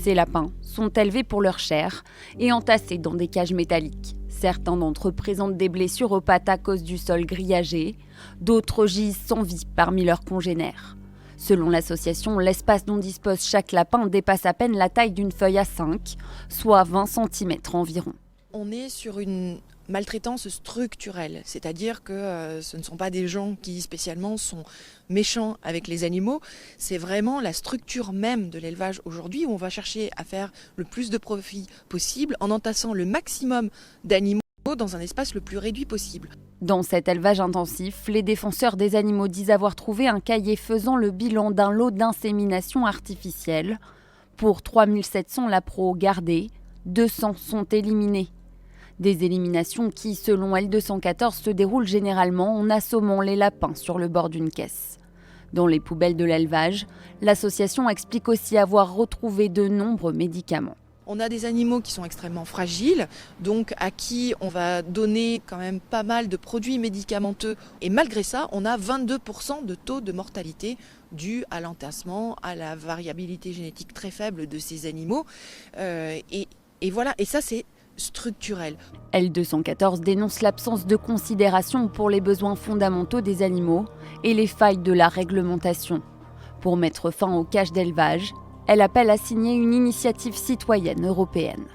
Ces lapins sont élevés pour leur chair et entassés dans des cages métalliques. Certains d'entre eux présentent des blessures aux pattes à cause du sol grillagé, d'autres gisent sans vie parmi leurs congénères. Selon l'association, l'espace dont dispose chaque lapin dépasse à peine la taille d'une feuille A5, soit 20 cm environ. On est sur une maltraitance structurelle, c'est-à-dire que ce ne sont pas des gens qui spécialement sont méchants avec les animaux, c'est vraiment la structure même de l'élevage aujourd'hui où on va chercher à faire le plus de profit possible en entassant le maximum d'animaux dans un espace le plus réduit possible. Dans cet élevage intensif, les défenseurs des animaux disent avoir trouvé un cahier faisant le bilan d'un lot d'insémination artificielle. Pour 3700 lapros gardés, 200 sont éliminés. Des éliminations qui, selon L214, se déroulent généralement en assommant les lapins sur le bord d'une caisse. Dans les poubelles de l'élevage, l'association explique aussi avoir retrouvé de nombreux médicaments. On a des animaux qui sont extrêmement fragiles, donc à qui on va donner quand même pas mal de produits médicamenteux. Et malgré ça, on a 22% de taux de mortalité dû à l'entassement, à la variabilité génétique très faible de ces animaux. Et voilà, et ça c'est structurel. L214 dénonce l'absence de considération pour les besoins fondamentaux des animaux et les failles de la réglementation. Pour mettre fin aux cages d'élevage, elle appelle à signer une initiative citoyenne européenne.